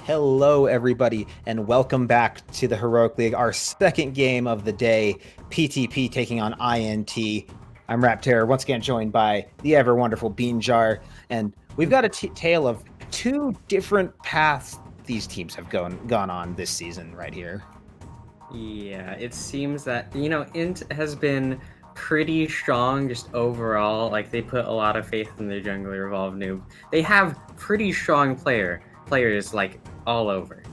Hello, everybody, and welcome back to the Heroic League, our second game of the day, PTP taking on INT. I'm Rapterror, once again joined by the ever-wonderful Bean Jar, and we've got a tale of two different paths these teams have gone on this season right here. Yeah, it seems that, INT has been pretty strong just overall. Like, they put a lot of faith in their jungler Evolve Noob. They have pretty strong players, like, all over.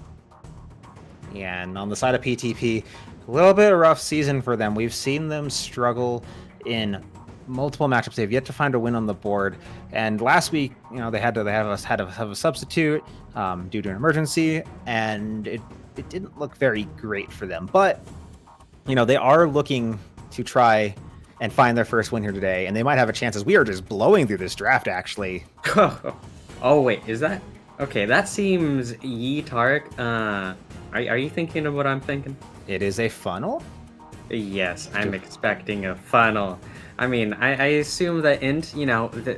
Yeah, and on the side of PTP, a little bit of rough season for them. We've seen them struggle in multiple matchups. They've yet to find a win on the board. And last week, they had to have a substitute due to an emergency, and it didn't look very great for them. But they are looking to try and find their first win here today, and they might have a chance as we are just blowing through this draft. Actually, Oh wait, is that okay? That seems Tarek. Are you thinking of what I'm thinking? it is a funnel. Yes, I'm expecting a funnel. I mean, I assume that INT,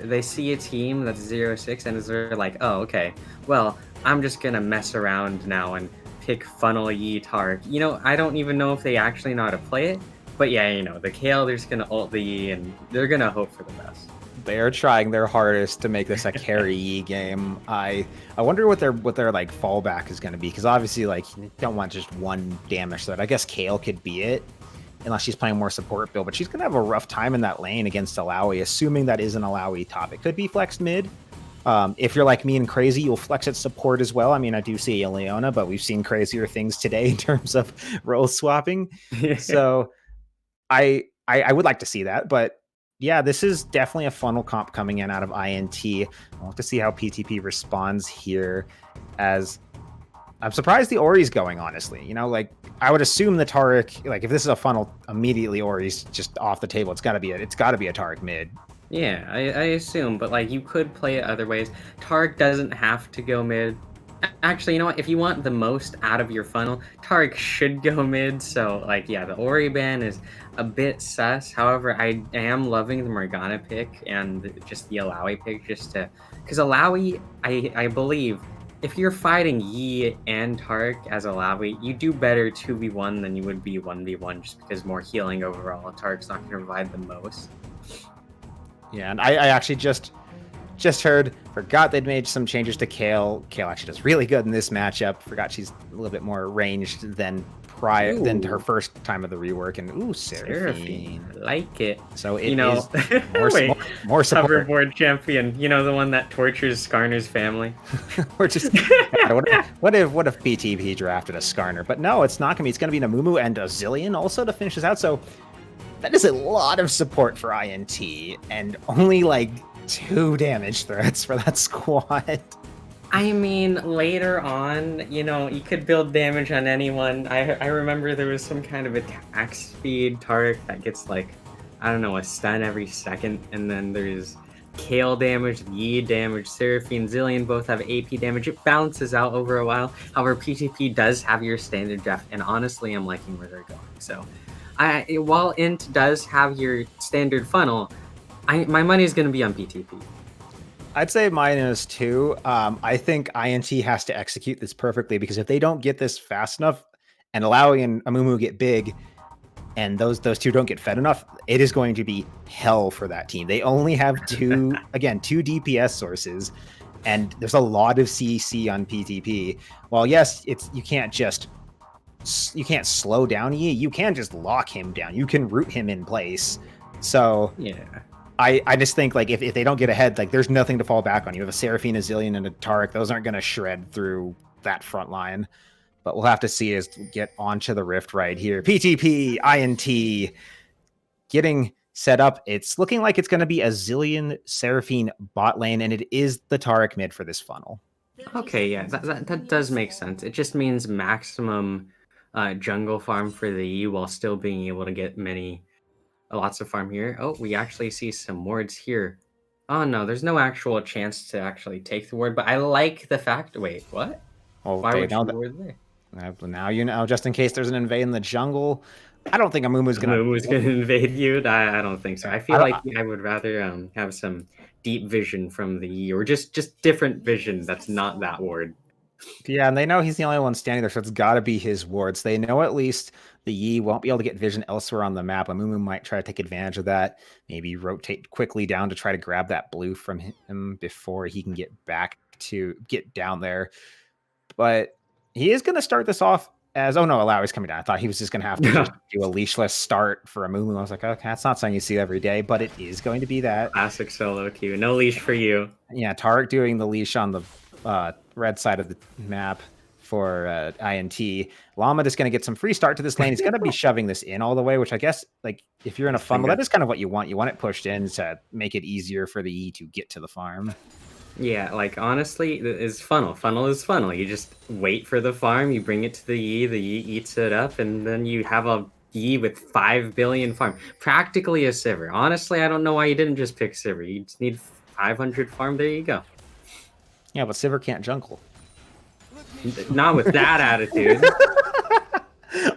they see a team that's 0-6 and they're like, oh, okay, well, I'm just gonna mess around now and pick funnel Tark. I don't even know if they actually know how to play it, but yeah, the Kale, they're just gonna ult the Yi and they're gonna hope for the best. They are trying their hardest to make this a carry Yi game. I wonder what their like fallback is going to be, because obviously like you don't want just one damage threat. I guess Kale could be it, unless she's playing more support build, but she's going to have a rough time in that lane against Alawi, assuming that is an Alawi top. It could be flexed mid. If you're like me and crazy, you'll flex at support as well. I mean, I do see a Leona, but we've seen crazier things today in terms of role swapping. So I would like to see that, but yeah, this is definitely a funnel comp coming in out of INT. I'll have to see how PTP responds here, as I'm surprised the Ori's going, honestly. Like I would assume the Taric, like if this is a funnel, immediately Ori's just off the table. It's gotta be a Taric mid. Yeah, I assume, but like you could play it other ways. Tarek doesn't have to go mid. Actually, you know what? If you want the most out of your funnel, Tarek should go mid. So, like, yeah, the Ori ban is a bit sus. However, I am loving the Morgana pick and just the Alawi pick, because Alawi, I believe, if you're fighting Yi and Tarek as Alawi, you do better 2v1 than you would be 1v1, just because more healing overall. Tarek's not going to provide the most. Yeah, and I actually just forgot they'd made some changes to Kale. Kale actually does really good in this matchup. Forgot she's a little bit more ranged than than her first time of the rework. And Seraphine. I like it. So it is more support. Hoverboard champion, the one that tortures Skarner's family. We're just God, what if PTP drafted a Skarner? But no, it's not gonna be. It's gonna be Namumu and a Zillion also to finish this out. So that is a lot of support for INT, and only like 2 damage threats for that squad. I mean, later on, you could build damage on anyone. I remember there was some kind of attack speed Tarek that gets like, I don't know, a stun every second, and then there's Kale damage, Yi damage, Seraphine, Zillion both have AP damage. It balances out over a while. However, PTP does have your standard draft, and honestly, I'm liking where they're going. So, while INT does have your standard funnel, my money is going to be on PTP. I'd say mine is too. I think INT has to execute this perfectly, because if they don't get this fast enough and Alawi and Amumu get big, and those two don't get fed enough, it is going to be hell for that team. They only have two DPS sources, and there's a lot of CC on PTP. While yes, you can't slow down Yi, you can just lock him down. You can root him in place. So yeah. I just think like if they don't get ahead, like there's nothing to fall back on. You have a Seraphine, a Zillion, and a Taric. Those aren't going to shred through that front line. But we'll have to see as we get onto the Rift right here. PTP, INT, getting set up. It's looking like it's going to be a Zillion Seraphine bot lane, and it is the Taric mid for this funnel. Okay, yeah, that does make sense. It just means maximum jungle farm for the Yi while still being able to get lots of farm here. Oh, we actually see some wards here. Oh no, there's no actual chance to actually take the ward, but I like the fact. Wait, what? Well, Why would you ward there? Now you know, just in case there's an invade in the jungle. I don't think Amumu's gonna invade you. I don't think so. I feel like I would rather have some deep vision from the Yi, or just different vision that's not that ward. Yeah, and they know he's the only one standing there, so it's got to be his wards. They know at least the Yi won't be able to get vision elsewhere on the map. Amumu might try to take advantage of that, maybe rotate quickly down to try to grab that blue from him before he can get back to get down there. But he is going to start this off as, oh no, Alawi's coming down. I thought he was just going to have to just do a leashless start for Amumu. I was like, okay, that's not something you see every day, but it is going to be that. Classic solo queue. No leash for you. Yeah, Tarek doing the leash on the red side of the map for INT. Llama just going to get some free start to this lane. He's going to be shoving this in all the way, which I guess, like, if you're in a funnel, that is kind of what you want. You want it pushed in to make it easier for the E to get to the farm. Yeah, like, honestly, it's funnel. Funnel is funnel. You just wait for the farm, you bring it to the Yi eats it up, and then you have a Yi with 5 billion farm. Practically a Sivir. Honestly, I don't know why you didn't just pick Sivir. You just need 500 farm. There you go. Yeah, but Sivir can't jungle. Not with that attitude.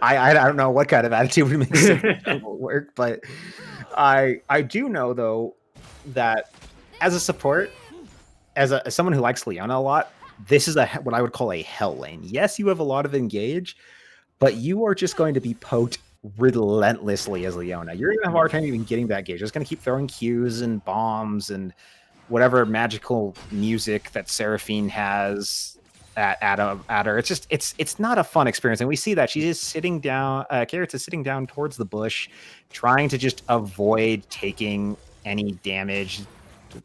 I don't know what kind of attitude would make Sivir jungle work, but I do know, though, that as a support, as someone who likes Leona a lot, this is what I would call a hell lane. Yes, you have a lot of engage, but you are just going to be poked relentlessly as Leona. You're going to have a hard time even getting that gauge. You're just going to keep throwing Qs and bombs and whatever magical music that Seraphine has at her. It's just it's not a fun experience, and we see that she is sitting down. Carrots is sitting down towards the bush, trying to just avoid taking any damage.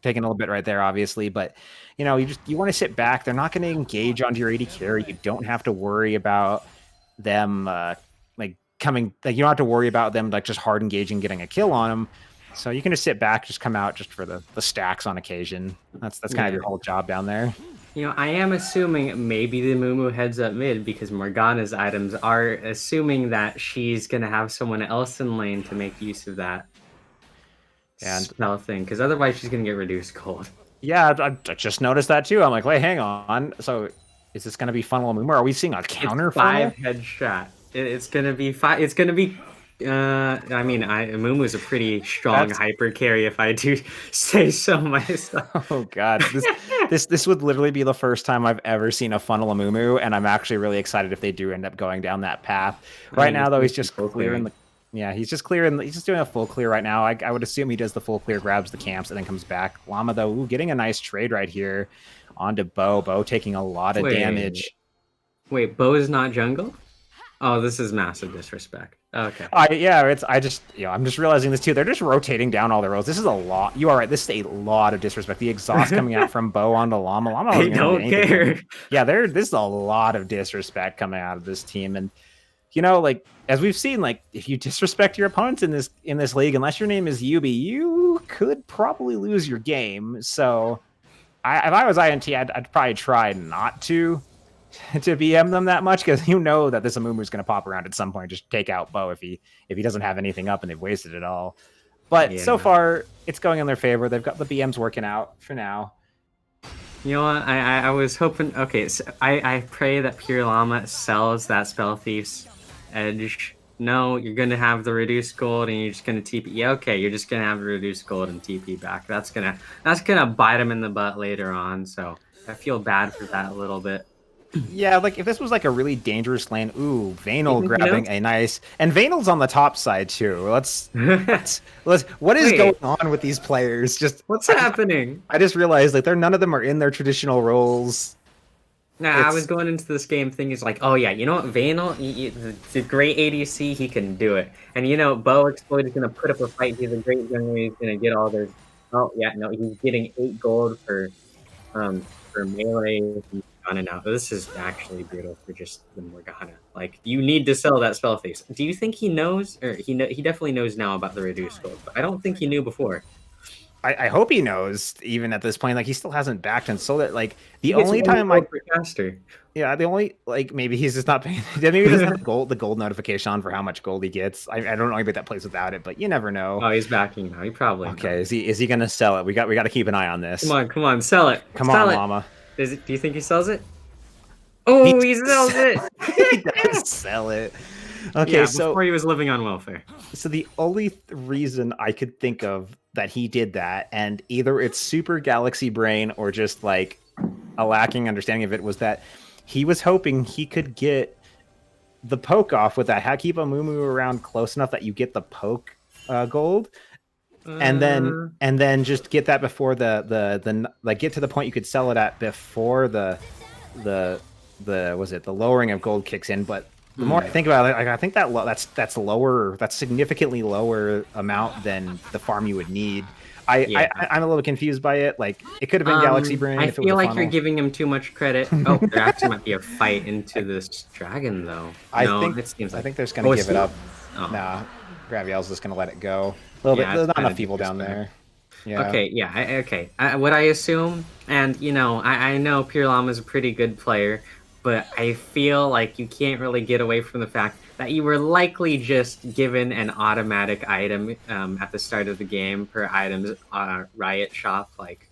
Taking a little bit right there, obviously, but you know, you want to sit back. They're not going to engage onto your AD carry. You don't have to worry about them like coming. Like, you don't have to worry about them like just hard engaging, getting a kill on them. So you can just sit back, just come out just for the stacks on occasion. That's kind of your whole job down there. You know, I am assuming maybe the Mumu heads up mid because Morgana's items are assuming that she's gonna have someone else in lane to make use of that. And spell thing, because otherwise she's gonna get reduced gold. Yeah, I just noticed that too. I'm like, wait, hang on. So is this gonna be funnel Mumu? Are we seeing a counter funnel? 5 headshot. It's gonna be 5. It's gonna be. I mean, Mumu's a pretty strong hyper carry, if I do say so myself. Oh god, this would literally be the first time I've ever seen a funnel Mumu, and I'm actually really excited if they do end up going down that path. Right now, though, he's just clearing the. Yeah, he's just clearing. He's just doing a full clear right now. I would assume he does the full clear, grabs the camps, and then comes back. Llama, though, getting a nice trade right here onto Bo. Bo taking a lot of damage. Wait, Bo is not jungle? Oh, this is massive disrespect. Okay. Yeah, I'm just realizing this too. They're just rotating down all the rows. This is a lot. You are right. This is a lot of disrespect. The exhaust coming out from Bo onto Llama. Llama they don't care. Yeah, this is a lot of disrespect coming out of this team, and you know, like, as we've seen, like, if you disrespect your opponents in this league, unless your name is Yubi, you could probably lose your game. So, if I was INT, I'd probably try not to BM them that much, because you know that this Amumu is going to pop around at some point, just take out Bo if he doesn't have anything up and they've wasted it all. But so far, it's going in their favor. They've got the BMs working out for now. You know what? I was hoping. Okay, so I pray that Pure Llama sells that Spell Thief's Edge. No, you're gonna have the reduced gold and you're just gonna TP. Yeah, okay, you're just gonna have the reduced gold and TP back. That's gonna bite him in the butt later on. So I feel bad for that a little bit. Yeah, like if this was like a really dangerous lane, ooh, Vanal grabbing a nice, and Vanal's on the top side too. Let's what is going on with these players? Just what's happening? I just realized like none of them are in their traditional roles. Nah, I was going into this game thinking, it's like, oh yeah, you know what, Vanal, the great ADC, he can do it. And you know, Bo Exploit is gonna put up a fight. He's a great general. He's gonna get all their. Oh yeah, no, he's getting 8 gold for melee. Now this is actually brutal for just the Morgana. Like, you need to sell that spell face. Do you think he knows, or he definitely knows now about the reduced gold? But I don't think he knew before. I hope he knows even at this point. Like, he still hasn't backed and sold it. Like, the only time faster. Yeah, the only, like, maybe he's just not paying. Maybe he doesn't have the gold notification on for how much gold he gets. I don't know anybody that plays without it, but you never know. Oh, he's backing now. He probably okay. Is he gonna sell it? We got to keep an eye on this. Come on, sell it. Come on, Llama. Do you think he sells it? Oh, he sells it. He does sell it. Okay, yeah, so before he was living on welfare. So the only reason I could think of that he did that, and either it's super galaxy brain or just like a lacking understanding of it, was that he was hoping he could get the poke off with that. Keep a Mumu around close enough that you get the poke gold, and then just get that before the like get to the point you could sell it at before the was it the lowering of gold kicks in. But the more I think about it, like, I think that's lower. That's significantly lower amount than the farm you would need. I'm a little confused by it. Like, it could have been Galaxy Brain. I feel like you're giving him too much credit. Oh, there actually might be a fight into this dragon, though. I think they're just gonna give it up. Oh. Nah, Graviel's just gonna let it go. A little bit. There's not enough people down there. Yeah. Okay, yeah, okay. What I assume, and I know Pure Llama's a pretty good player, but I feel like you can't really get away from the fact that you were likely just given an automatic item at the start of the game per items Riot shop. Like,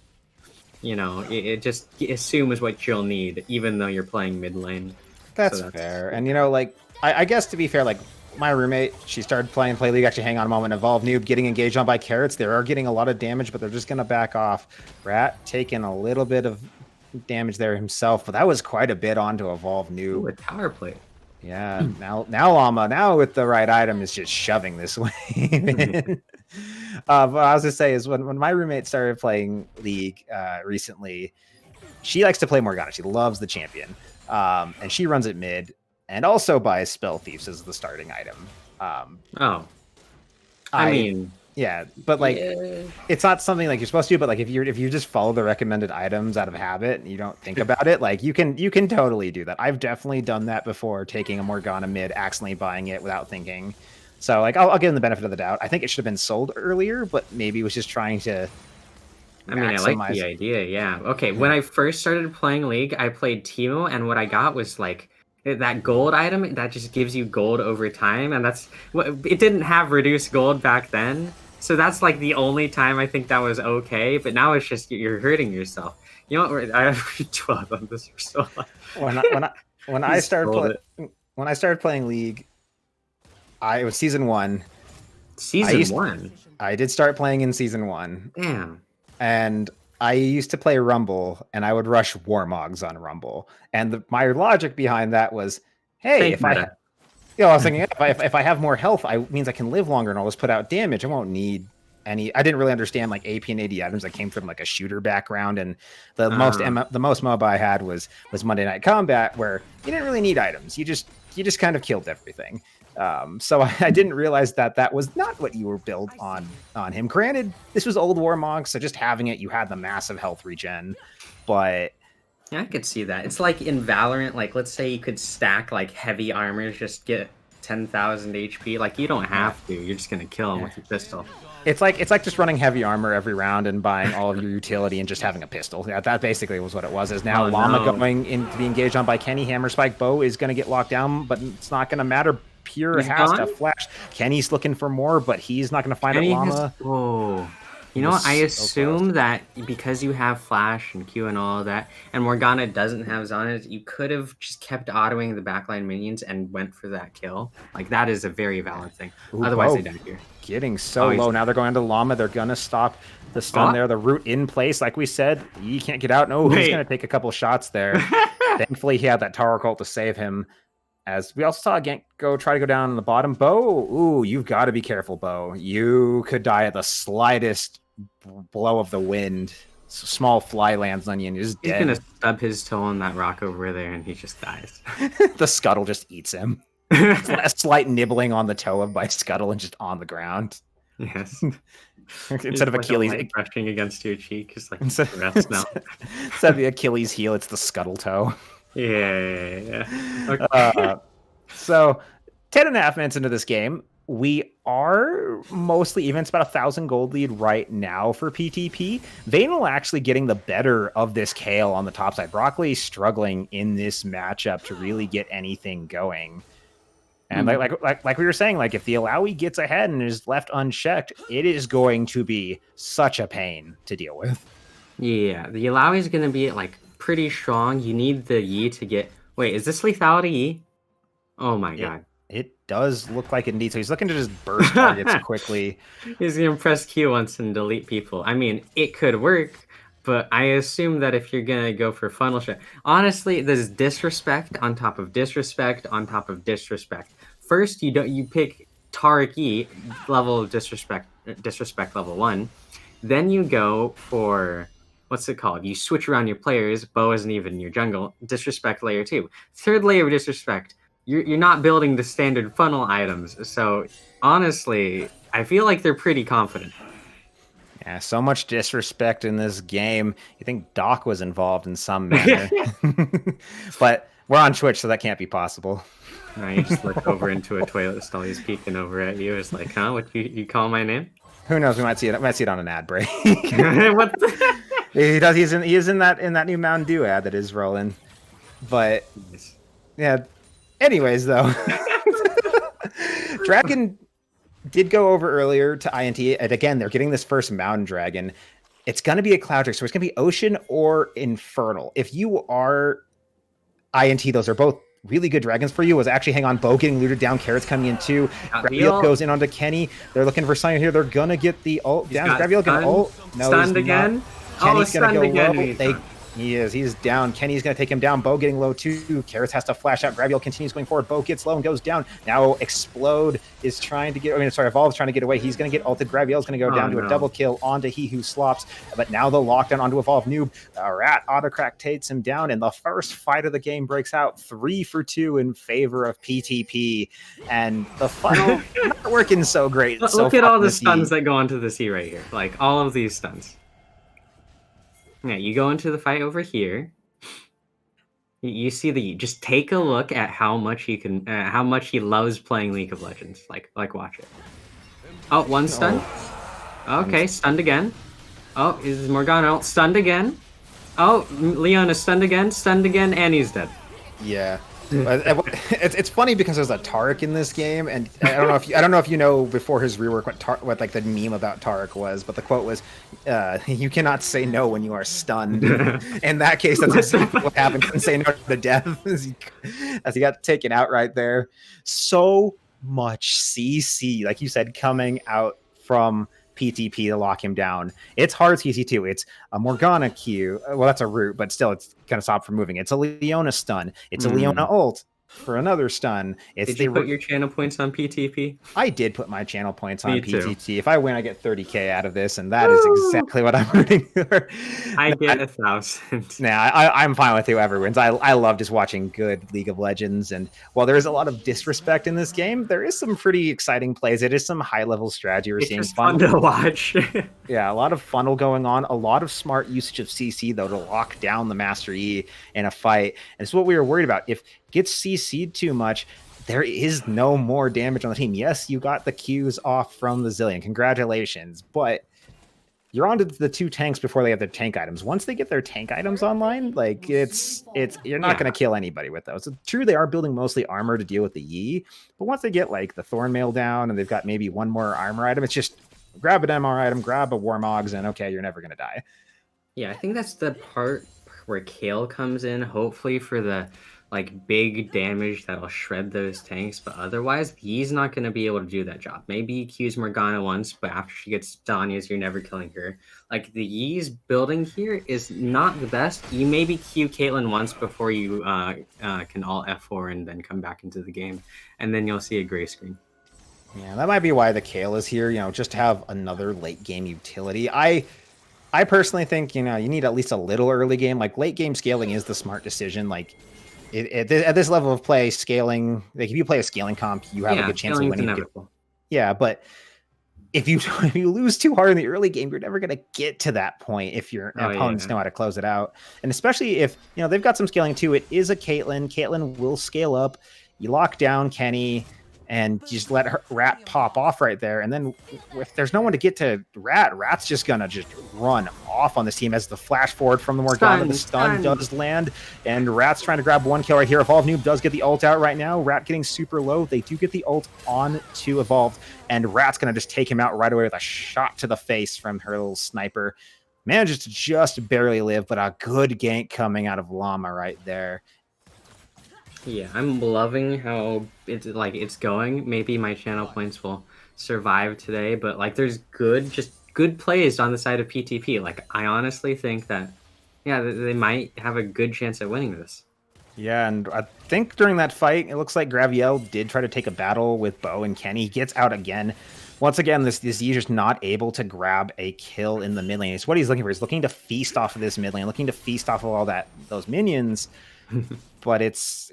it just assumes what you'll need, even though you're playing mid lane. That's fair. And like, I guess to be fair, like, my roommate, she started playing Play League, actually, hang on a moment, Evolve Noob, getting engaged on by carrots. They are getting a lot of damage, but they're just going to back off. Rat taking a little bit of damage there himself, but that was quite a bit onto Evolve Noob. Ooh, a tower plate. Yeah, now Llama, now with the right item, is just shoving this way. But I was going to say is when my roommate started playing League recently, she likes to play Morgana. She loves the champion. And she runs it mid. And also buys Spell Thieves as the starting item. I mean, yeah, but like, it's not something like you're supposed to do. But like, if you just follow the recommended items out of habit and you don't think about it, like you can totally do that. I've definitely done that before, taking a Morgana mid, accidentally buying it without thinking. So like, I'll give him the benefit of the doubt. I think it should have been sold earlier, but maybe it was just trying to. I mean, I like the idea. Yeah. Okay. When I first started playing League, I played Teemo, and what I got was like, that gold item that just gives you gold over time, and that's what it didn't have reduced gold back then. So that's like the only time I think that was okay. But now it's just you're hurting yourself. You know what? I have 12 on this for so long. When I started playing League, it was season 1. Season 1. I did start playing in season 1. Damn. And I used to play Rumble, and I would rush Warmogs on Rumble. And my logic behind that was, hey, I was thinking, if I have more health, it means I can live longer, and I'll just put out damage. I won't need any. I didn't really understand like AP and AD items. I came from like a shooter background, and the most MOBA I had was Monday Night Combat, where you didn't really need items. You just kind of killed everything. So I didn't realize that was not what you were built on him. Granted, this was old Warmog, so just having it, you had the massive health regen, but yeah, I could see that. It's like in Valorant, like let's say you could stack like heavy armors, just get 10,000 HP. Like you don't have to. You're just gonna kill him with your pistol. It's like just running heavy armor every round and buying all of your utility and just having a pistol. Yeah, that basically was what it was. Is now Llama going in to be engaged on by Kenny. Hammer Spike Bow is going to get locked down, but it's not going to matter. Pure has to flash. Kenny's looking for more, but he's not going to find it. Llama. You know what? I assume that because you have Flash and Q and all of that, and Morgana doesn't have Zonnet, you could have just kept autoing the backline minions and went for that kill. Like, that is a very valid thing. Otherwise, they die here. Getting so low. Now they're going to Llama. They're going to stop the stun there. The root in place. Like we said, he can't get out. No, he's going to take a couple shots there. Thankfully, he had that Tower Cult to save him. As we also saw Gank try to go down on the bottom. Bo, ooh, you've got to be careful, Bo. You could die at the slightest blow of the wind. Small fly lands on you and you're just dead. He's gonna stub his toe on that rock over there and he just dies. The Scuttle just eats him. A slight nibbling on the toe by Scuttle and just on the ground. Yes. Instead of Achilles brushing against your cheek, it's like instead of the Achilles heel, it's the Scuttle toe. Yeah. Okay. So 10.5 minutes into this game, we are mostly even. It's about 1,000 gold lead right now for PTP. Vanal actually getting the better of this Kale on the top side. Broccoli struggling in this matchup to really get anything going. And like we were saying, like if the Alawi gets ahead and is left unchecked, it is going to be such a pain to deal with. Yeah, the Alawi is going to be like pretty strong. You need the Yi to get. Wait, is this lethality Yi? Oh my god. It does look like it indeed. So he's looking to just burst targets quickly. He's going to press Q once and delete people. I mean, it could work, But I assume that if you're gonna go for funnel shot, honestly, there's disrespect on top of disrespect on top of disrespect. First, you pick Tariq E level of disrespect level 1. Then you go for what's it called? You switch around your players. Bo isn't even in your jungle. Disrespect layer 2. Third layer of disrespect. You're not building the standard funnel items. So honestly, I feel like they're pretty confident. Yeah, so much disrespect in this game. You think Doc was involved in some manner. But we're on Twitch, so that can't be possible. No, you just look over into a toilet stall. He's peeking over at you. It's like, huh? What you call my name? Who knows? We might see it. Might see it on an ad break. What? He does. He is in that new Mountain Dew ad that is rolling. But yeah. Anyways, though, Dragon did go over earlier to INT, and again, they're getting this first Mountain Dragon. It's going to be a Cloud Trick, so it's going to be Ocean or Infernal. If you are INT, those are both really good dragons for you. Was actually hang on, Bo getting looted down, Carrots coming in too. Graviel goes in onto Kenny. They're looking for something here. They're going to get the ult down. Graviel going ult. No, stunned again. Kenny's going to go low. He is. He's down. Kenny's going to take him down. Bo getting low too. Carrots has to flash out. Graviel continues going forward. Bo gets low and goes down. Now Explode is trying to get... Evolve's trying to get away. He's going to get ulted. Graviel's going to go down to a double kill onto He Who Slops. But now the lockdown onto Evolve Noob. Rat autocrack takes him down, and the first fight of the game breaks out 3-for-2 in favor of PTP. And the funnel not working so great. Look at all the stuns that go onto the C right here. Like, all of these stuns. Yeah, you go into the fight over here. You see just take a look at how much he can, how much he loves playing League of Legends. Like watch it. Oh, one stun. Okay, stunned again. Oh, is Morgana stunned again? Oh, Leon is stunned again, and he's dead. Yeah. It's funny because there's a Tariq in this game, and I don't know if you know before his rework what like the meme about Tariq was, but the quote was, "You cannot say no when you are stunned." In that case, that's exactly what happened. Couldn't say no to death as he got taken out right there. So much CC, like you said, coming out from PTP to lock him down. It's hard CC too. It's a Morgana Q. Well, that's a root, but still, it's gonna stop from moving. It's a Leona stun. It's a Leona ult for another stun. Did you put your channel points on PTP? I did put my channel points on PTP. If I win, I get 30K out of this, and that is exactly what I'm rooting for. I get 1,000. Nah, I'm fine with whoever wins. I love just watching good League of Legends, and while there is a lot of disrespect in this game, there is some pretty exciting plays. It is some high-level strategy. We're seeing fun to watch. Yeah, a lot of funnel going on, a lot of smart usage of CC, though, to lock down the Master E in a fight. And it's what we were worried about. If gets CC'd too much, there is no more damage on the team. Yes, you got the Qs off from the Zillion. Congratulations. But you're on to the 2 tanks before they have their tank items. Once they get their tank items online, like you're not going to kill anybody with those. It's true, they are building mostly armor to deal with the Yi, but once they get like the Thornmail down and they've got maybe one more armor item, it's just grab an MR item, grab a Warmogs, and okay, you're never going to die. Yeah, I think that's the part where Kale comes in, hopefully for the like big damage that'll shred those tanks, but otherwise he's not going to be able to do that job. Maybe he Qs Morgana once, but after she gets Danya's, you're never killing her. Like the Yi's building here is not the best. You maybe Q Caitlyn once before you can alt F4 and then come back into the game, and then you'll see a gray screen. Yeah, that might be why the Kale is here, just to have another late game utility. I personally think, you need at least a little early game. Like late game scaling is the smart decision. Like at this level of play, scaling, like if you play a scaling comp, you have a good chance of winning. Yeah, but if you lose too hard in the early game, you're never going to get to that point if your opponents know how to close it out. And especially if, they've got some scaling too. It is a Caitlyn. Caitlyn will scale up. You lock down Kenny and just let Rat pop off right there. And then if there's no one to get to Rat's just going to run off on this team as the flash forward from the Morgana. The stun does land, and Rat's trying to grab one kill right here. Evolve Noob does get the ult out right now. Rat getting super low. They do get the ult on to Evolve, and Rat's going to just take him out right away with a shot to the face from her little sniper. Manages to just barely live, but a good gank coming out of Llama right there. Yeah, I'm loving how it's going. Maybe my channel points will survive today, but like there's good just good plays on the side of PTP. Like, I honestly think that, yeah, they might have a good chance at winning this. Yeah, and I think during that fight, it looks like Graviel did try to take a battle with Bo and Kenny. He gets out again. Once again, this Yeezer's not able to grab a kill in the mid lane. It's what he's looking for. He's looking to feast off of this mid lane, looking to feast off of all those minions. But it's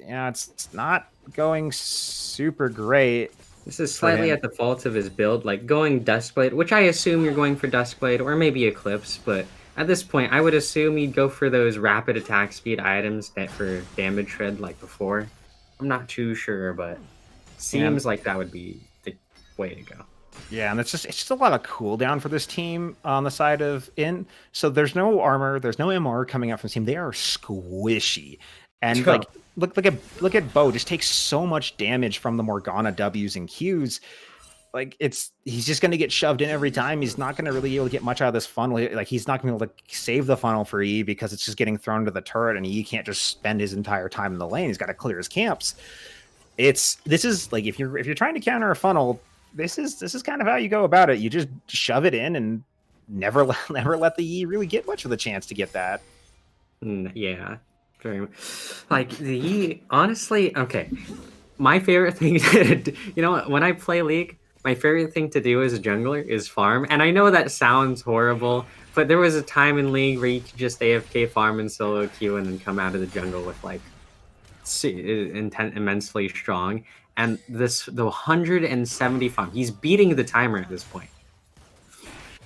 not going super great. This is slightly at the fault of his build, like going Duskblade, which I assume you're going for Duskblade or maybe Eclipse, but at this point, I would assume you'd go for those rapid attack speed items that for damage shred like before. I'm not too sure, but seems like that would be the way to go. Yeah, and it's just a lot of cooldown for this team on the side of INT. So there's no armor, there's no MR coming out from this team. They are squishy. And like look at Bo, just takes so much damage from the Morgana W's and Q's. Like he's just gonna get shoved in every time. He's not gonna really be able to get much out of this funnel. Like he's not gonna be able to save the funnel for E because it's just getting thrown to the turret, and E can't just spend his entire time in the lane. He's got to clear his camps. This is like if you're trying to counter a funnel, this is kind of how you go about it. You just shove it in and never let the E really get much of the chance to get that. Yeah, very like the E. Honestly, okay. My favorite thing, when I play League, my favorite thing to do as a jungler is farm. And I know that sounds horrible, but there was a time in League where you could just AFK farm and solo queue and then come out of the jungle with like immensely strong. And the 170 farm, he's beating the timer at this point.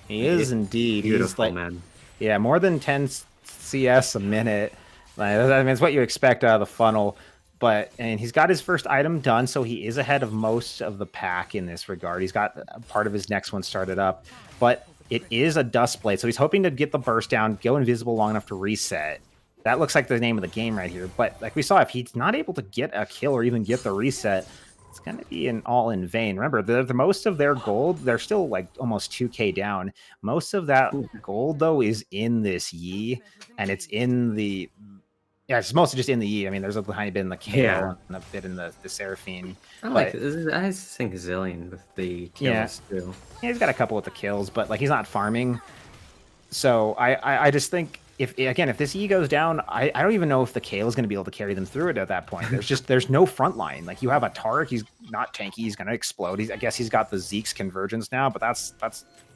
He is indeed. Beautiful, he's like, man. Yeah, more than 10 CS a minute. Like, I mean, it's what you expect out of the funnel. And he's got his first item done, so he is ahead of most of the pack in this regard. He's got part of his next one started up, but it is a Duskblade, so he's hoping to get the burst down, go invisible long enough to reset. That looks like the name of the game right here, but like we saw, if he's not able to get a kill or even get the reset, it's going to be all in vain. Remember, the most of their gold, they're still like almost 2k down. Most of that gold, though, is in this Yi, and it's in the... Yeah, it's mostly just in the E. I mean, there's a tiny bit in the KO and a bit in the Seraphine. I think Zillion with the kills too. Yeah, he's got a couple with the kills, but like he's not farming. So I just think if this E goes down, I don't even know if the Kale is going to be able to carry them through it at that point. There's no front line. Like you have a Tarek, he's not tanky, he's going to explode. I guess he's got the Zeke's convergence now, but that's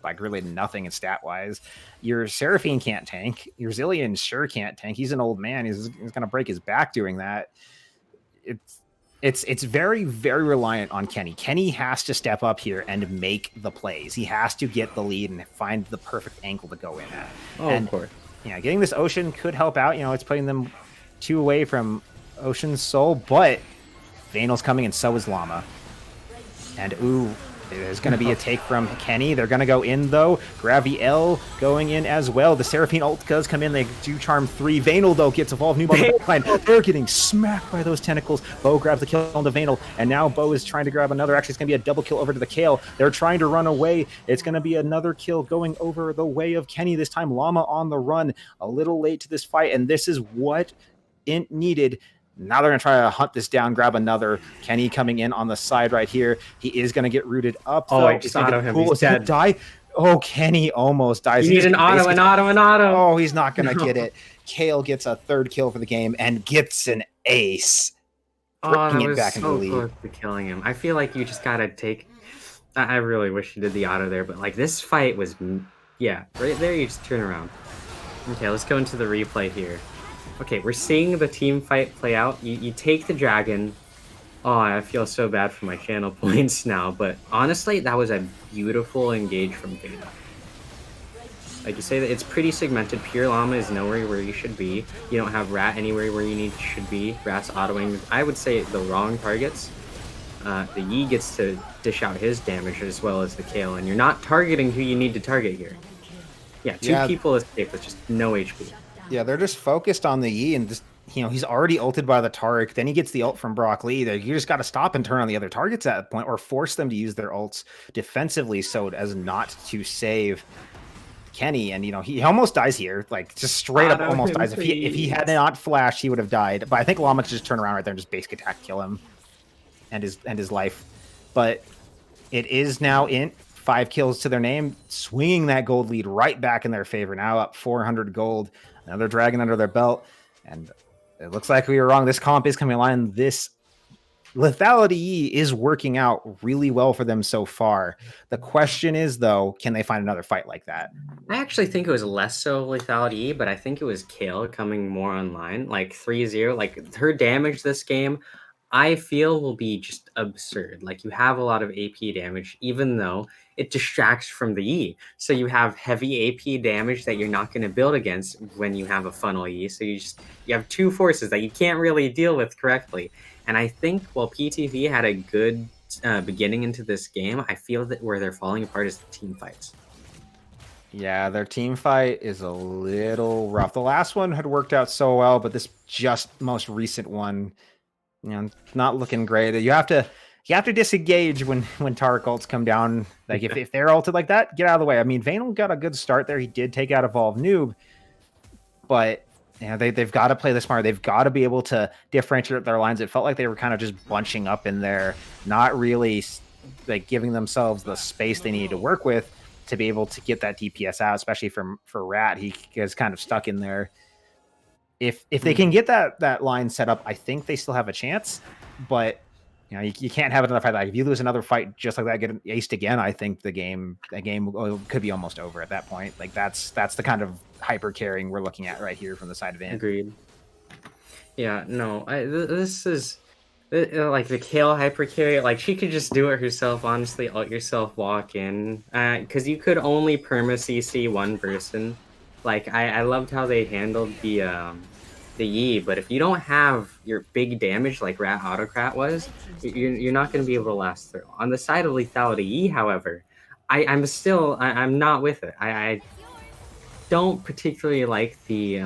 like really nothing in stat wise. Your Seraphine can't tank. Your Zillion sure can't tank. He's an old man. He's going to break his back doing that. It's very, very reliant on Kenny. Kenny has to step up here and make the plays. He has to get the lead and find the perfect angle to go in at. Of course. Yeah, getting this Ocean could help out. It's putting them 2 away from Ocean's Soul, but Vayne's coming and so is Llama. And ooh, there's going to be a take from Kenny. They're going to go in, though. Graviel going in as well. The Seraphine ult does come in. They do charm 3. Vayne, though, gets evolved. New backline. They're getting smacked by those tentacles. Bo grabs the kill on the Vayne, and now Bo is trying to grab another. Actually, it's going to be a double kill over to the Kale. They're trying to run away. It's going to be another kill going over the way of Kenny. This time, Llama on the run. A little late to this fight, and this is what INT needed. Now they're going to try to hunt this down, grab another. Kenny coming in on the side right here. He is going to get rooted up. Oh, I just auto him. He's dead. Die. Oh, Kenny almost dies. You need an auto. Oh, he's not going to get it. Kale gets a 3rd kill for the game and gets an ace. That was so close to killing him. I feel like you just got to take... I really wish you did the auto there, but like this fight was... Yeah, right there you just turn around. Okay, let's go into the replay here. Okay, we're seeing the team fight play out. You take the dragon. Oh, I feel so bad for my channel points now, but honestly, that was a beautiful engage from Vayne. Like you say, that it's pretty segmented. Pure Llama is nowhere where you should be. You don't have Rat anywhere where you should be. Rat's autoing, I would say, the wrong targets. The Yi gets to dish out his damage as well as the Kale, and you're not targeting who you need to target here. Yeah, two people escape with just no HP. Yeah, they're just focused on the Yi, and just, he's already ulted by the Tarek. Then he gets the ult from Brock Lee. You just got to stop and turn on the other targets at that point, or force them to use their ults defensively so as not to save Kenny. And he almost dies here, like just straight up almost dies. If he had not flashed, he would have died. But I think Llama could just turn around right there and just basic attack kill him and his life. But it is now INT 5 kills to their name, swinging that gold lead right back in their favor. Now up 400 gold, another dragon under their belt. And it looks like we were wrong. This comp is coming online. This lethality E is working out really well for them so far. The question is, though, can they find another fight like that? I actually think it was less so lethality E, but I think it was Kale coming more online, like 3-0. Like her damage this game, I feel will be just absurd. Like you have a lot of AP damage, even though it distracts from the E. So you have heavy AP damage that you're not going to build against when you have a funnel E. So you have two forces that you can't really deal with correctly. And I think while PTP had a good beginning into this game, I feel that where they're falling apart is the team fights. Yeah, their team fight is a little rough. The last one had worked out so well, but this just most recent one, not looking great. You have to disengage when Tarek ults come down. Like if they're ulted like that, get out of the way. I mean, Vanel got a good start there. He did take out Evolve Noob, but they've got to play this smart. They've got to be able to differentiate their lines. It felt like they were kind of just bunching up in there, not really like giving themselves the space they need to work with to be able to get that DPS out, especially for Rat. He is kind of stuck in there. If they can get that line set up, I think they still have a chance. But you can't have another fight. Like if you lose another fight just like that, get aced again, I think the game could be almost over at that point. Like that's the kind of hyper carrying we're looking at right here from the side of INT. Agreed. Yeah, no, this is like the Kale hyper carry. Like she could just do it herself. Honestly, ult yourself, walk in, because you could only perma CC one person. Like I loved how they handled the Yi, but if you don't have your big damage like Rat Autocrat was, you're not going to be able to last through. On the side of lethality Yi, however, I'm not with it. I don't particularly like the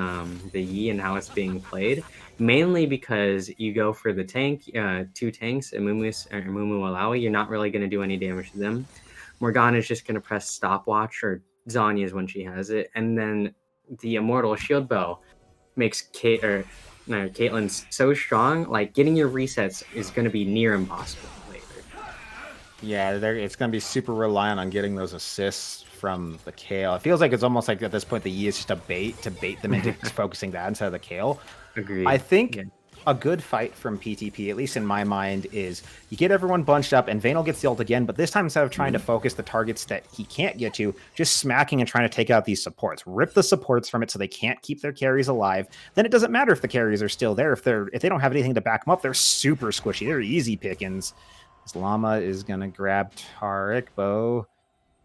Yi and how it's being played, mainly because you go for the tank, two tanks, Amumu Alawi. You're not really going to do any damage to them. Morgana is just going to press stopwatch, or Zanya's when she has it, and then the Immortal Shield Bow makes Caitlyn so strong. Like getting your resets is going to be near impossible later. Yeah, it's going to be super reliant on getting those assists from the Kale. It feels like it's almost like at this point the E is just a bait to bait them into focusing that instead of the Kale. Agreed. I think a good fight from PTP, at least in my mind, is you get everyone bunched up and Vanel gets the ult again, but this time instead of trying to focus the targets that he can't get to, just smacking and trying to take out these supports. Rip the supports from it so they can't keep their carries alive. Then it doesn't matter if the carries are still there. If they don't have anything to back them up, they're super squishy. They're easy pickings. This Llama is going to grab Tarek, Bo,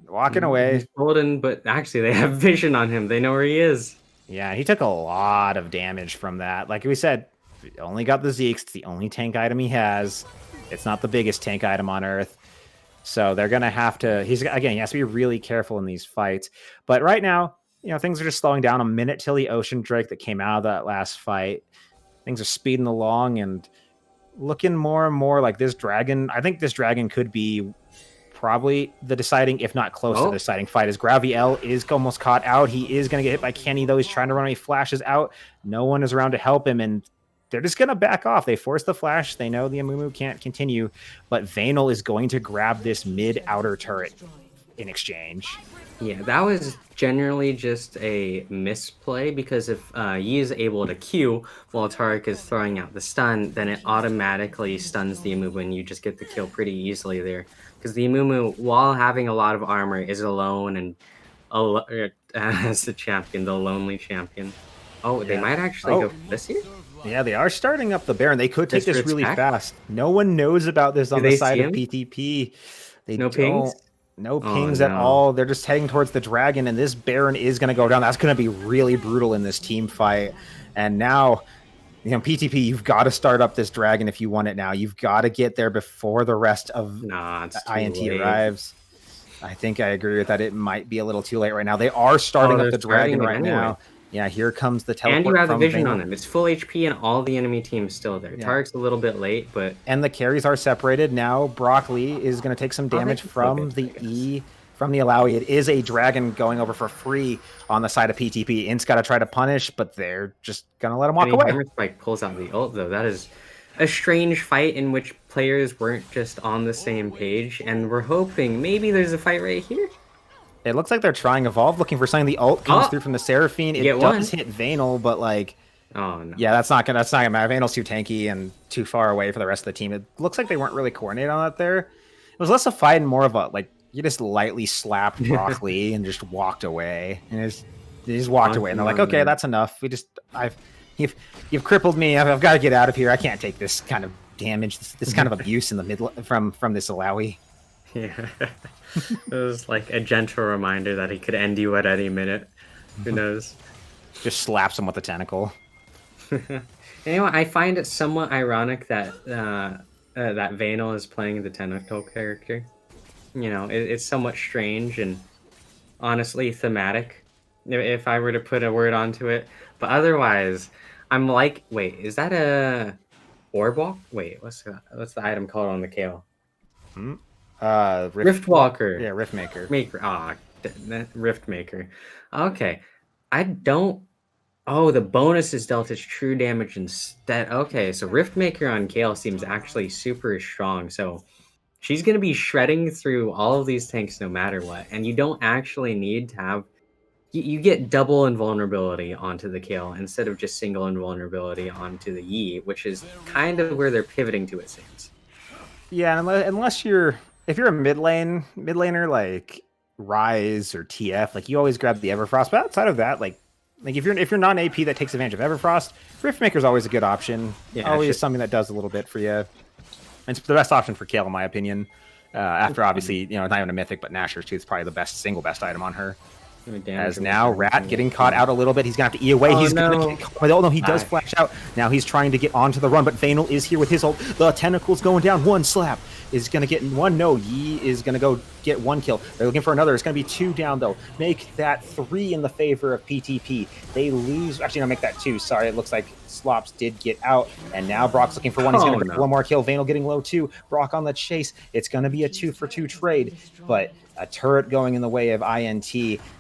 walking away. He's golden, but actually they have vision on him. They know where he is. Yeah, he took a lot of damage from that. Like we said, only got the Zeeks. It's the only tank item he has. It's not the biggest tank item on Earth. So they're going to have to... he has to be really careful in these fights. But right now, things are just slowing down. A minute till the Ocean Drake that came out of that last fight. Things are speeding along and looking more and more like this dragon. I think this dragon could be probably the deciding, if not close to the deciding fight, as Graviel is almost caught out. He is going to get hit by Kenny, though. He's trying to run away. He flashes out. No one is around to help him, and they're just going to back off. They force the flash. They know the Amumu can't continue, but Vanel is going to grab this mid-outer turret in exchange. Yeah, that was generally just a misplay, because if Yi is able to Q while Tarek is throwing out the stun, then it automatically stuns the Amumu, and you just get the kill pretty easily there. Because the Amumu, while having a lot of armor, is alone and as the champion, the lonely champion. Oh, they might actually go for this here? Yeah, they are starting up the Baron. They could take this really fast. No one knows about this on the side of PTP. They no pings? No pings at all. They're just heading towards the dragon, and this Baron is going to go down. That's going to be really brutal in this team fight. And now, PTP, you've got to start up this dragon if you want it now. You've got to get there before the rest of INT arrives. I think I agree with that. It might be a little too late right now. They are starting up the dragon right now. Yeah, here comes the teleport. And you have the vision on them. It's full HP and all the enemy team's still there. Yeah. Tarek's a little bit late, but... And the carries are separated. Now Brock Lee is going to take some damage from the E, from the Alawi. It is a dragon going over for free on the side of PTP. Int's got to try to punish, but they're just going to let him walk away. Hammer Spike pulls out the ult, though. That is a strange fight in which players weren't just on the same page, and we're hoping maybe there's a fight right here. It looks like they're trying Evolve, looking for something. The ult comes Oh, through from the Seraphine. you get It does one. hit Vanal, but like, Oh no. yeah, that's not gonna matter. Vanal's too tanky and too far away for the rest of the team. It looks like they weren't really coordinated on that there. It was less a fight and more of a like you just lightly slapped Brock Lee and just walked away. And they just walked away and they're like, okay, that's enough. You've crippled me. I've got to get out of here. I can't take this kind of damage, this kind of abuse in the mid from this Alawi. Yeah. It was like a gentle reminder that he could end you at any minute. Who knows? Just slaps him with a tentacle. Anyway, I find it somewhat ironic that that Vanal is playing the tentacle character. You know, it's somewhat strange and honestly thematic, if I were to put a word onto it. But otherwise, I'm like, wait, is that a orb walk? Wait, what's the item called on the Kale? Hmm? Rift Walker. Yeah, Rift Maker. Rift Maker. Okay, I don't. Oh, the bonus is dealt as true damage instead. Okay, so Rift Maker on Kale seems actually super strong. So she's going to be shredding through all of these tanks no matter what. And you don't actually need to have... You get double invulnerability onto the Kale instead of just single invulnerability onto the Yi, which is kind of where they're pivoting to, it seems. Yeah, unless if you're a mid laner like Rise or TF, like you always grab the Everfrost. But outside of that, like if you're non-AP that takes advantage of Everfrost, Riftmaker is always a good option. Yeah, always something that does a little bit for you. It's the best option for Kale, in my opinion. After obviously, not even a mythic, but Nashor's Tooth is probably the single best item on her. As now Rat getting caught out a little bit. He's gonna have to E away. He's gonna get, oh no, he does flash out. Now he's trying to get onto the run, but Vanal is here with his ult. The tentacle's going down. One slap is gonna get one. No, Yi is gonna go get one kill. They're looking for another. It's gonna be two down though. Make that 3 in the favor of PTP. They lose. Actually, no, make that 2. Sorry, it looks like Slops did get out, and now Brock's looking for one. He's gonna get one more kill. Vanal getting low too. Brock on the chase. It's gonna be a 2-for-2 trade, but a turret going in the way of INT,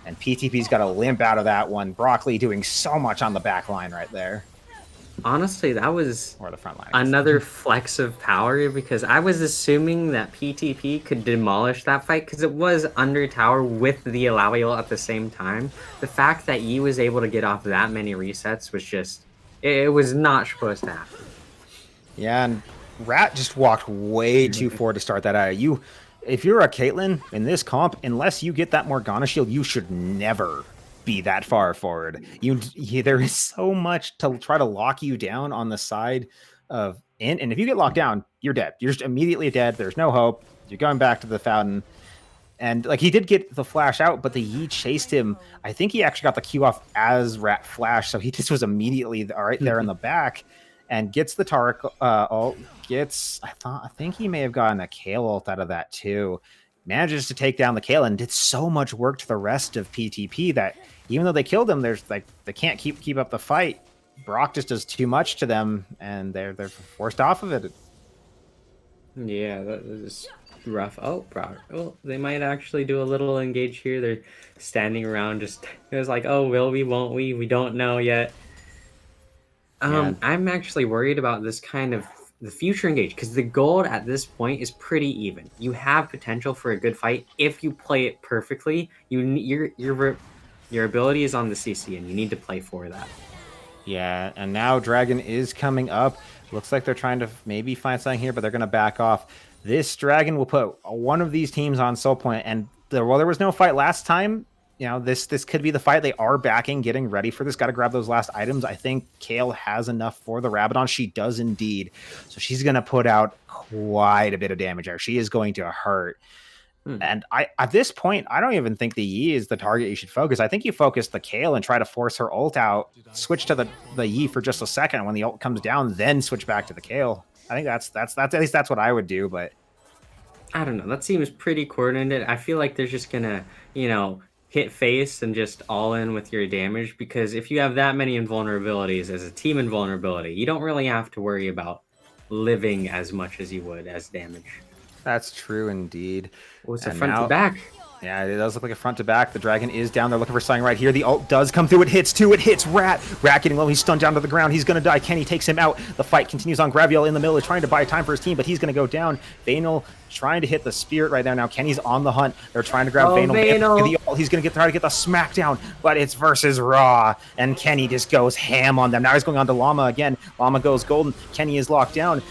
and PTP's got to limp out of that one. Broccoli doing so much on the back line right there. Honestly, that was or the front line, another flex of power, because I was assuming that PTP could demolish that fight because it was under tower with the Alawiel at the same time. The fact that Yi was able to get off that many resets was just... It was not supposed to happen. Yeah, and Rat just walked way too forward to start that out. If you're a Caitlyn in this comp, unless you get that Morgana shield, you should never be that far forward. There is so much to try to lock you down on the side of INT, and if you get locked down, you're dead. You're just immediately dead. There's no hope. You're going back to the fountain. And like he did get the flash out, but the Yi chased him. I think he actually got the Q off as Rat flashed, so he just was immediately right there in the back. And gets the Taric ult, I think he may have gotten a Kale ult out of that too. Manages to take down the Kale and did so much work to the rest of PTP that even though they killed him, they can't keep up the fight. Brock just does too much to them, and they're forced off of it. Yeah, that was rough. Oh, Brock. Oh, they might actually do a little engage here. They're standing around just... It was like, oh, will we, won't we? We don't know yet. I'm actually worried about this kind of the future engage, because the gold at this point is pretty even. You have potential for a good fight if you play it perfectly. Your ability is on the CC, and you need to play for that. Yeah, and now Dragon is coming up. Looks like they're trying to maybe find something here, but they're going to back off. This Dragon will put one of these teams on soul point, and while there was no fight last time, this could be the fight. They are backing, getting ready for this. Got to grab those last items. I think Kale has enough for the Rabadon. She does indeed. So she's going to put out quite a bit of damage there. She is going to hurt. And at this point, I don't even think the Yi is the target you should focus. I think you focus the Kale and try to force her ult out, switch to the Yi for just a second. When the ult comes down, then switch back to the Kale. I think that's at least that's what I would do, but I don't know. That seems pretty coordinated. I feel like they're just going to, hit face and just all in with your damage, because if you have that many invulnerabilities as a team invulnerability, you don't really have to worry about living as much as you would as damage. That's true indeed. Oh, it's a And front to now, back. yeah, it does look like a front to back. The dragon is down. They're looking for something right here. The ult does come through. It hits two. It hits Rat. Rat getting low. He's stunned down to the ground. He's going to die. Kenny takes him out. The fight continues on. Graviel in the middle is trying to buy time for his team, but he's going to go down. Vanal trying to hit the spirit right there. Now Kenny's on the hunt. They're trying to grab Vanal. He's going to try to get the smackdown, but it's versus Raw. And Kenny just goes ham on them. Now he's going on to Llama again. Llama goes golden. Kenny is locked down.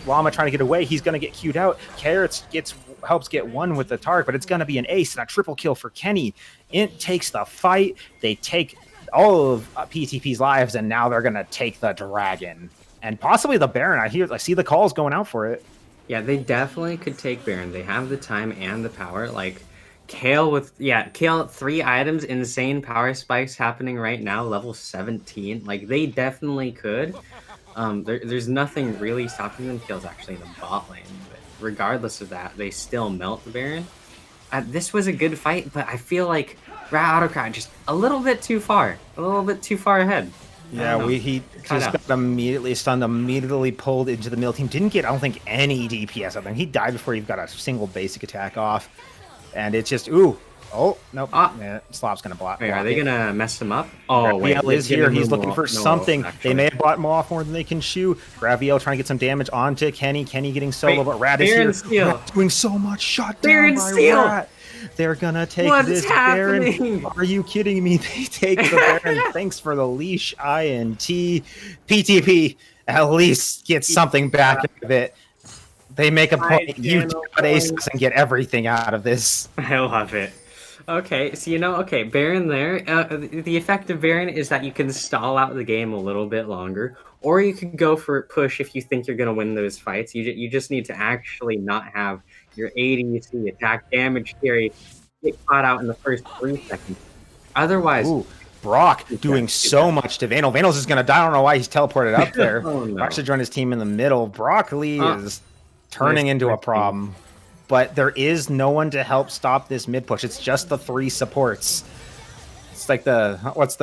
Llama trying to get away. He's going to get queued out. Carrots helps get one with the Tark, but it's going to be an ace and a triple kill for Kenny. INT takes the fight. They take all of PTP's lives, and now they're going to take the dragon and possibly the Baron. I see the calls going out for it. Yeah, they definitely could take Baron. They have the time and the power. Like Kale with Kale 3 items, insane power spikes happening right now, level 17. Like they definitely could. There's nothing really stopping them. Kale's actually in the bot lane, but regardless of that, they still melt the Baron. This was a good fight, but I feel like Rat Autocrat just a little bit too far ahead. Yeah, he just got immediately stunned, immediately pulled into the middle team. Didn't get, I don't think, any DPS. I think he died before he got a single basic attack off. And it's just, ooh. Oh, nope. Yeah, Slop's going to block. Wait, are they going to mess him up? Oh, wait. Graviel is here. He's looking for something. They may have bought him off more than they can chew. Graviel trying to get some damage onto Kenny. Kenny getting solo, but Rat is here. Rat doing so much. Shot down by Rat. They're going to take this Baron. Are you kidding me? They take the Baron. Thanks for the leash, INT. PTP at least get something back out of it. They make a point. You got aces and get everything out of this. I love it. Okay, so Baron there. The effect of Baron is that you can stall out the game a little bit longer, or you can go for push if you think you're going to win those fights. You just need to actually not have your ADC attack damage theory get caught out in the first 3 seconds. Otherwise, Brock doing so much to Vanal. Vanal's just going to die. I don't know why he's teleported up there. Oh, no. Brock should join his team in the middle. Brock Lee is turning into a problem. But there is no one to help stop this mid push. It's just the 3 supports. It's like what was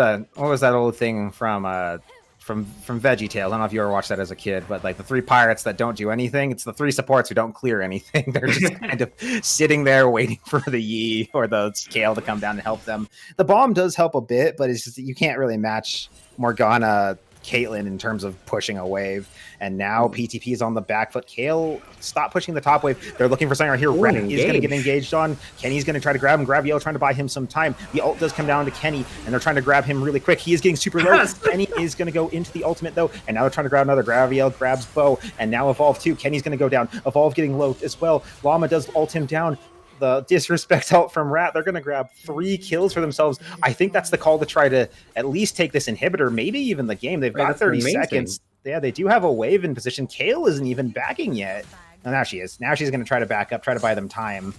that old thing from VeggieTales? I don't know if you ever watched that as a kid, but like the 3 pirates that don't do anything. It's the 3 supports who don't clear anything. They're just kind of sitting there waiting for the Yi or the Scale to come down and help them. The bomb does help a bit, but it's just you can't really match Morgana Caitlyn in terms of pushing a wave. And now PTP is on the back foot. Kale, stop pushing the top wave. They're looking for something right here. Ren is going to get engaged on. Kenny's going to try to grab him. Graviel trying to buy him some time. The ult does come down to Kenny, and they're trying to grab him really quick. He is getting super low. Kenny is going to go into the ultimate, though, and now they're trying to grab another. Graviel grabs Bo, and now Evolve, too. Kenny's going to go down. Evolve getting low as well. Llama does ult him down. The disrespect ult from Rat. They're going to grab 3 kills for themselves. I think that's the call to try to at least take this inhibitor, maybe even the game. They've got 30 seconds. Yeah, they do have a wave in position. Kale isn't even backing yet. Oh, now she is. Now she's going to try to back up, try to buy them time.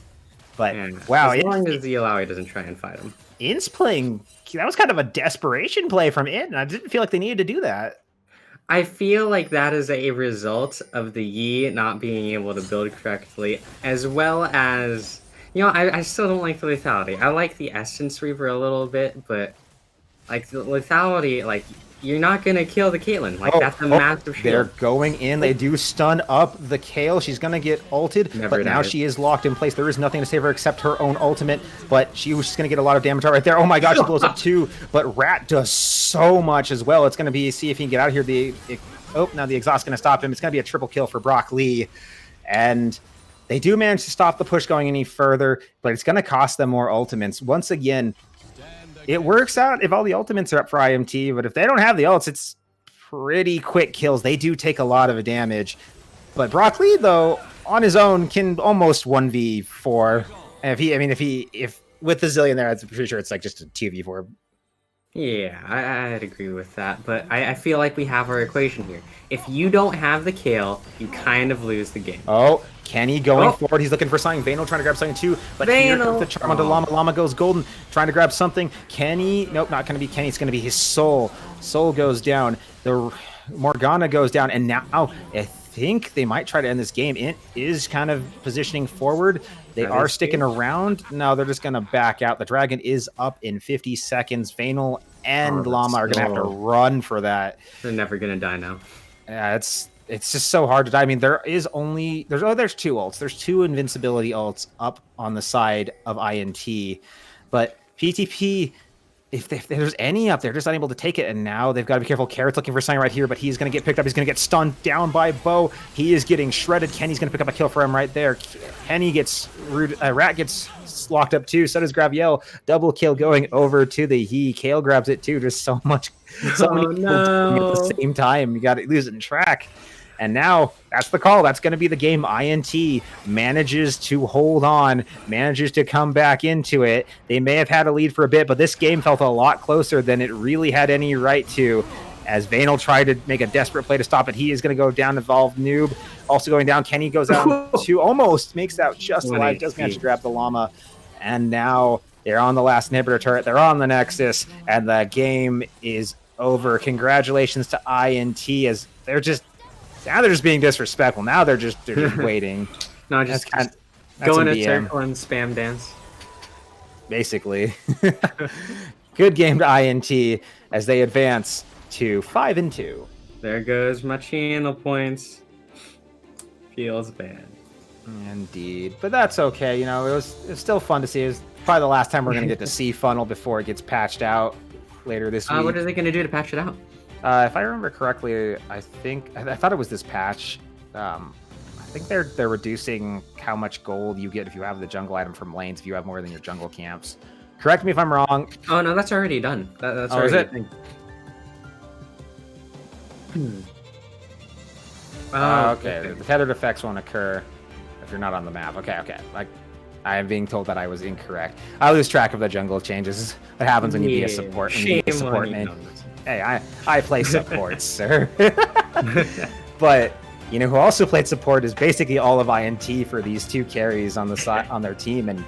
But, wow. As long as the Alawi doesn't try and fight him. INT's playing... That was kind of a desperation play from INT, and I didn't feel like they needed to do that. I feel like that is a result of the Yi not being able to build correctly, as well as... I still don't like the lethality. I like the Essence Reaver a little bit, but like the lethality, like you're not gonna kill the Caitlyn. Like that's a massive shield. They're going in. They do stun up the Kale. She's gonna get ulted, but now she is locked in place. There is nothing to save her except her own ultimate, but she was just gonna get a lot of damage right there. Oh my gosh, she blows up 2, but Rat does so much as well. It's gonna be see if he can get out of here. Now the exhaust's gonna stop him. It's gonna be a triple kill for Brock Lee, and they do manage to stop the push going any further, but it's going to cost them more ultimates. Once again, it works out if all the ultimates are up for IMT, but if they don't have the ults, it's pretty quick kills. They do take a lot of damage. But Brock Lee, though, on his own, can almost 1v4. And if with the Zillion there, I'm pretty sure it's like just a 2v4. Yeah, I'd agree with that, but I feel like we have our equation here. If you don't have the Kale, you kind of lose the game. Oh, Kenny going forward. He's looking for something. Vanal trying to grab something too, but here comes the charm onto Llama. Llama goes golden, trying to grab something. Kenny, nope, not going to be Kenny. It's going to be his Soul. Soul goes down. The Morgana goes down, and now I think they might try to end this game. It is kind of positioning forward. They are sticking around. No, they're just going to back out. The dragon is up in 50 seconds. Vanal and Llama are going to have to run for that. They're never going to die now. Yeah, it's just so hard to die. I mean, there's two ults. There's two invincibility ults up on the side of INT, but PTP, if there's any up there, just unable to take it, and now they've got to be careful. Carrot's looking for something right here, but he's going to get picked up. He's going to get stunned down by Bo. He is getting shredded. Kenny's going to pick up a kill for him right there. Kenny gets Rat gets locked up too. So does Graviel. Double kill going over to the He. Kale grabs it too. Just so many people doing it at the same time. You got it losing track. And now that's the call. That's going to be the game. INT manages to hold on, manages to come back into it. They may have had a lead for a bit, but this game felt a lot closer than it really had any right to. As Vanel tried to make a desperate play to stop it, he is going to go down. Evolved Noob also going down. Kenny goes out to almost makes out just alive. Does manage to grab the llama. And now they're on the last inhibitor turret. They're on the Nexus, and the game is over. Congratulations to INT as they're just being disrespectful. Now they're just waiting. No, just go in a circle and spam dance. Basically. Good game to INT as they advance to 5-2. There goes my channel points. Feels bad. Indeed. But that's okay. You know, it was still fun to see. It was probably the last time we're going to get to see Funnel before it gets patched out later this week. What are they going to do to patch it out? If I remember correctly, I thought it was this patch. I think they're reducing how much gold you get if you have the jungle item from lanes if you have more than your jungle camps. Correct me if I'm wrong. Oh no, that's already done. That's already is it? Okay. The tethered effects won't occur if you're not on the map. Okay. I am being told that I was incorrect. I lose track of the jungle changes. What happens when you be a support? Hey, I play support, sir. But you know who also played support is basically all of INT for these two carries on the side on their team, and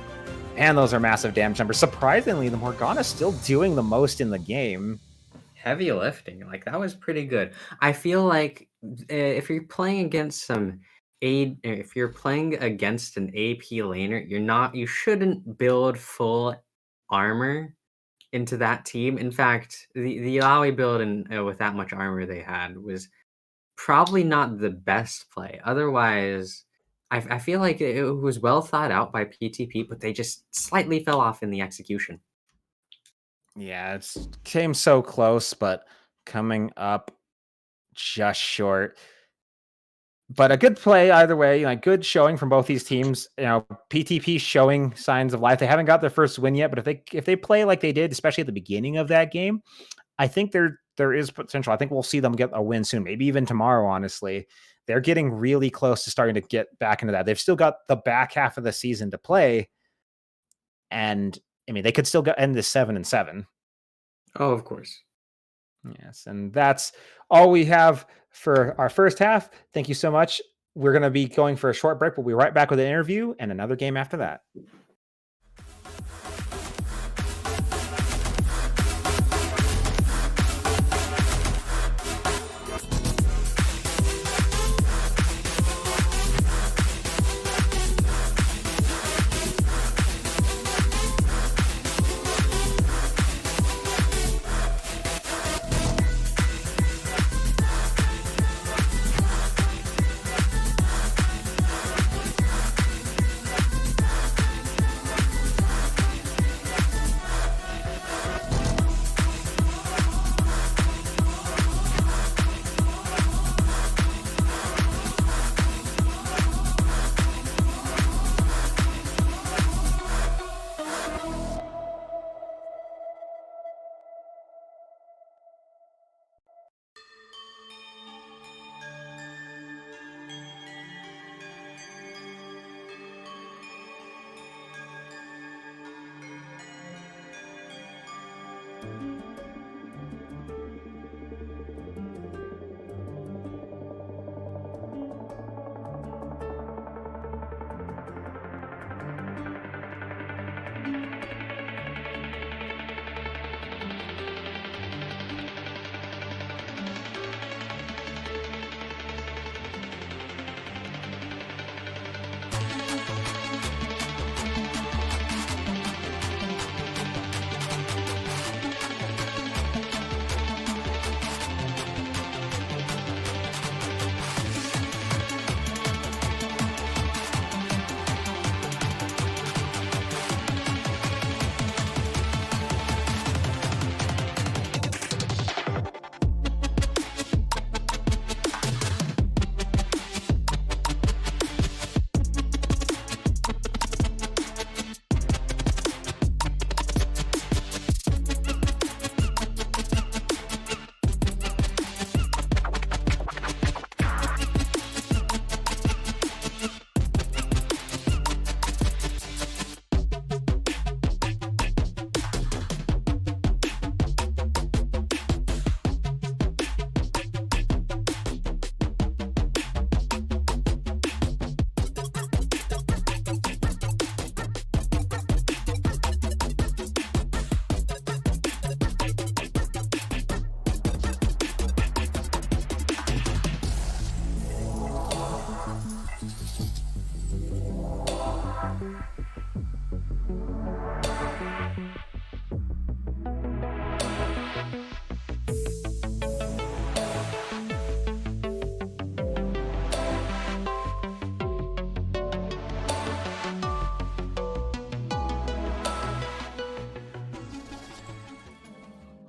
man, those are massive damage numbers. Surprisingly, the Morgana's still doing the most in the game. Heavy lifting, like that was pretty good. I feel like if you're playing against if you're playing against an AP laner, you shouldn't build full armor into that team. In fact, the Alawi build and with that much armor they had was probably not the best play. Otherwise, I feel like it was well thought out by PTP, but they just slightly fell off in the execution. Yeah, it came so close, but coming up just short. But a good play either way, like good showing from both these teams. You know, PTP showing signs of life. They haven't got their first win yet, but if they play like they did, especially at the beginning of that game, I think there is potential. I think we'll see them get a win soon, maybe even tomorrow. Honestly, they're getting really close to starting to get back into that. They've still got the back half of the season to play, and I mean they could still end this 7-7. Oh, of course. Yes, and that's all we have for our first half. Thank you so much. We're going to be going for a short break. We'll be right back with an interview and another game after that.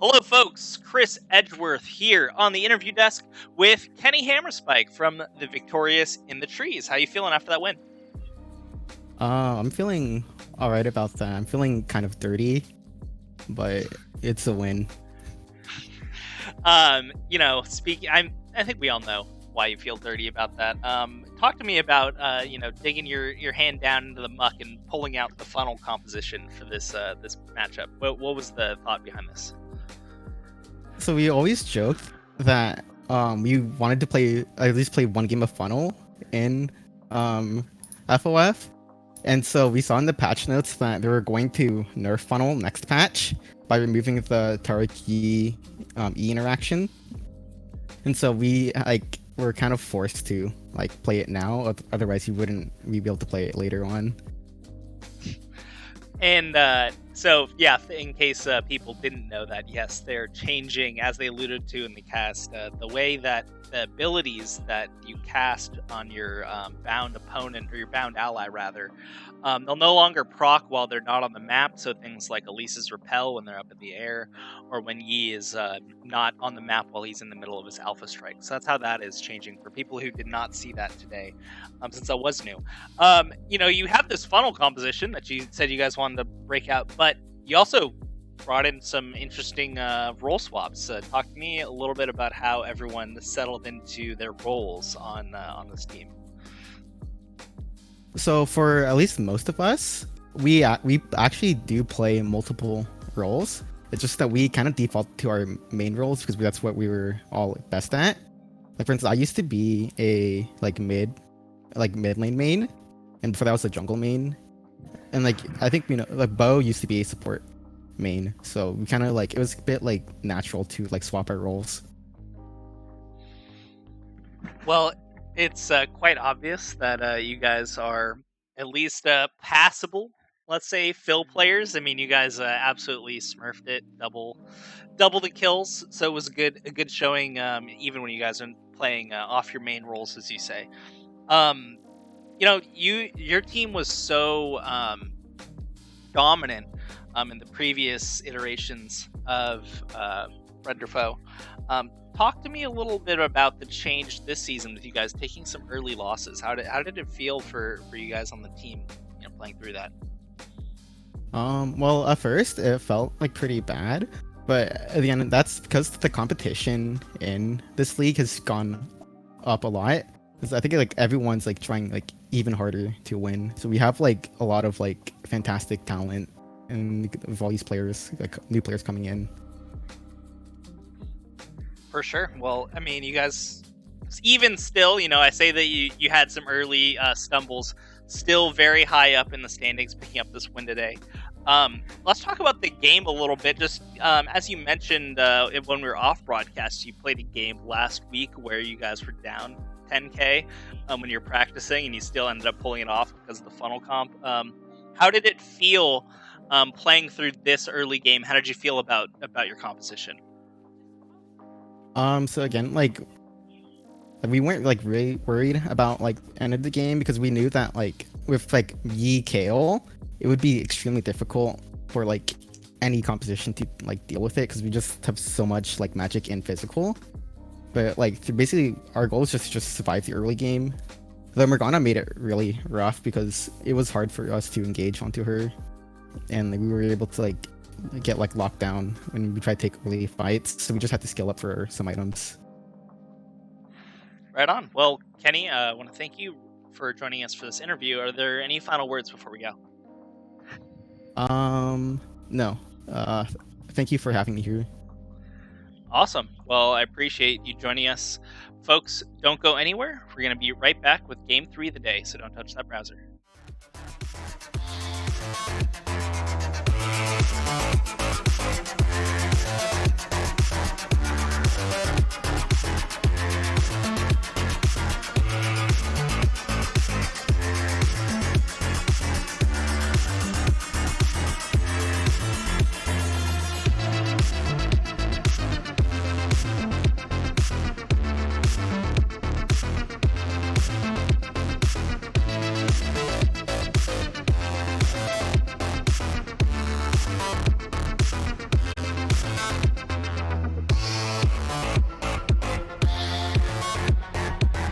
Hello, folks. Chris Edgeworth here on the interview desk with Kenny Hammerspike from the Victorious in the Trees. How you feeling after that win? I'm feeling all right about that. I'm feeling kind of dirty, but it's a win. I think we all know why you feel dirty about that. Talk to me about digging your hand down into the muck and pulling out the funnel composition for this matchup. What was the thought behind this? So we always joked that we wanted to at least play one game of funnel in FOF. And so we saw in the patch notes that they were going to nerf funnel next patch by removing the Tariq E interaction. And so we were kind of forced to play it now, otherwise we wouldn't be able to play it later on. And in case people didn't know that, yes, they're changing, as they alluded to in the cast, the way that the abilities that you cast on your bound opponent, or your bound ally rather, they'll no longer proc while they're not on the map. So things like Elise's Repel when they're up in the air, or when Yi is not on the map while he's in the middle of his Alpha Strike. So that's how that is changing for people who did not see that today, since that was new. You have this funnel composition that you said you guys wanted to break out, but you also brought in some interesting role swaps. Talk to me a little bit about how everyone settled into their roles on this team. So for at least most of us, we actually do play multiple roles. It's just that we kind of default to our main roles because that's what we were all best at. Like for instance, I used to be a mid lane main, and before that was a jungle main. And I think Bo used to be a support main, so we kind of it was a bit natural to swap our roles. Well, it's quite obvious that you guys are at least passable, let's say, fill players. I mean, you guys absolutely smurfed it, double the kills, so it was a good showing, even when you guys are playing off your main roles, as you say. Your team was so dominant in the previous iterations of Friend or Foe. Talk to me a little bit about the change this season with you guys taking some early losses. How did it feel for you guys on the team, playing through that? Well, at first it felt pretty bad, but at the end that's because the competition in this league has gone up a lot. I think everyone's trying even harder to win. So we have a lot of fantastic talent, and with all these players, new players coming in. For sure. Well, I mean, you guys, even still, I say that you had some early stumbles, still very high up in the standings, picking up this win today. Let's talk about the game a little bit. Just as you mentioned when we were off broadcast, you played a game last week where you guys were down 10k when you're practicing, and you still ended up pulling it off because of the funnel comp. How did it feel playing through this early game? How did you feel about your composition? So again, we weren't really worried about end of the game, because we knew that with Yi Kale, it would be extremely difficult for any composition to deal with it, because we just have so much magic and physical. But basically our goal is just to survive the early game. The Morgana made it really rough because it was hard for us to engage onto her, and we were able to get locked down when we tried to take early fights, so we just had to skill up for some items. Right on. Well, Kenny, I want to thank you for joining us for this interview. Are there any final words before we go? No. Thank you for having me here. Awesome. Well, I appreciate you joining us. Folks, don't go anywhere. We're going to be right back with Game 3 of the day, so don't touch that browser.